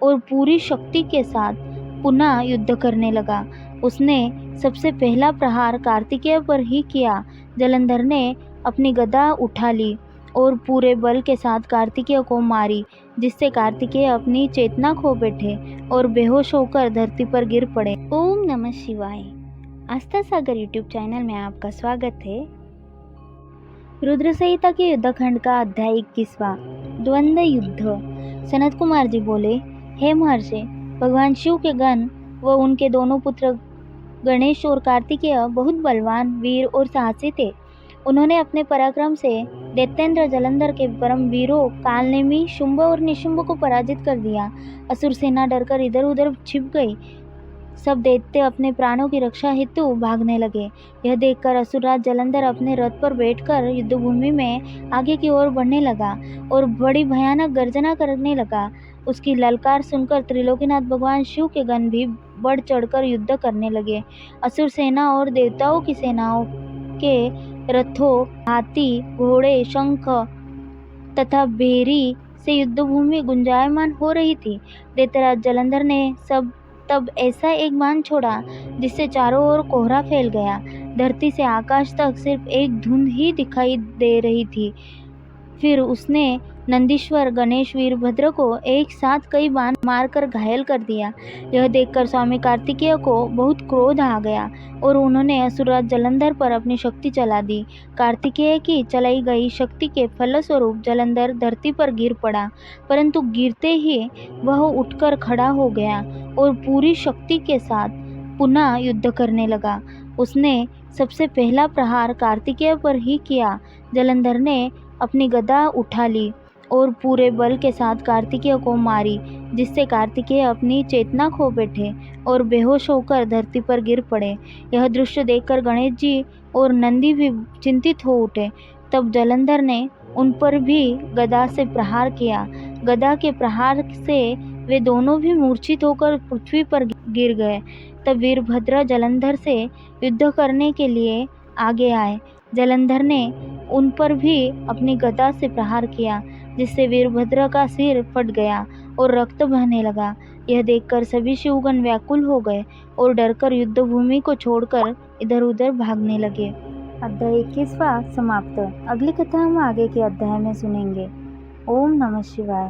और पूरी शक्ति के साथ पुनः युद्ध करने लगा। उसने सबसे पहला प्रहार कार्तिकेय पर ही किया। जलंधर ने अपनी गदा उठा ली और पूरे बल के साथ कार्तिकेय को मारी, जिससे कार्तिकेय अपनी चेतना खो बैठे और बेहोश होकर धरती पर गिर पड़े। ओम नमः शिवाय। आस्था सागर यूट्यूब चैनल में आपका स्वागत है। रुद्र संहिता के युद्धखंड का अध्याय 21वां, द्वंद्व युद्ध। सनत कुमार जी बोले, हे महर्षि, भगवान शिव के गण व उनके दोनों पुत्र गणेश और कार्तिकेय बहुत बलवान, वीर और साहसी थे। उन्होंने अपने पराक्रम से दैत्येंद्र जलंधर के परम वीरों कालनेमी, शुंभ और निशुंभ को पराजित कर दिया। असुर सेना डरकर इधर उधर छिप गई। सब दैत्य अपने प्राणों की रक्षा हेतु भागने लगे। यह देखकर असुरराज जलंधर अपने रथ पर बैठकर युद्धभूमि में आगे की ओर बढ़ने लगा और बड़ी भयानक गर्जना करने लगा। उसकी ललकार सुनकर त्रिलोकीनाथ भगवान शिव के गण भी बढ़ चढ़कर युद्ध करने लगे। असुर सेना और देवताओं की सेनाओं के रथों, हाथी, घोड़े, शंख तथा भेरी से युद्धभूमि गुंजायमान हो रही थी। दैत्यराज जलंधर ने तब ऐसा एक बाण छोड़ा जिससे चारों ओर कोहरा फैल गया। धरती से आकाश तक सिर्फ एक धुंध ही दिखाई दे रही थी। फिर उसने नंदीश्वर, गणेश, वीरभद्र को एक साथ कई बाण मारकर घायल कर दिया। यह देखकर स्वामी कार्तिकेय को बहुत क्रोध आ गया और उन्होंने असुरराज जलंधर पर अपनी शक्ति चला दी। कार्तिकेय की चलाई गई शक्ति के फलस्वरूप जलंधर धरती पर गिर पड़ा, परंतु गिरते ही वह उठकर खड़ा हो गया और पूरी शक्ति के साथ पुनः युद्ध करने लगा। उसने सबसे पहला प्रहार कार्तिकेय पर ही किया। जलंधर ने अपनी गदा उठा ली और पूरे बल के साथ कार्तिकेय को मारी, जिससे कार्तिकेय अपनी चेतना खो बैठे और बेहोश होकर धरती पर गिर पड़े। यह दृश्य देखकर गणेश जी और नंदी भी चिंतित हो उठे। तब जलंधर ने उन पर भी गदा से प्रहार किया। गदा के प्रहार से वे दोनों भी मूर्छित होकर पृथ्वी पर गिर गए। तब वीरभद्र जलंधर से युद्ध करने के लिए आगे आए। जलंधर ने उन पर भी अपनी गदा से प्रहार किया, जिससे वीरभद्र का सिर फट गया और रक्त बहने लगा। यह देखकर सभी शिवगण व्याकुल हो गए और डरकर युद्धभूमि को छोड़कर इधर उधर भागने लगे। अध्याय 21वां समाप्त। अगली कथा हम आगे के अध्याय में सुनेंगे। ओम नमः शिवाय।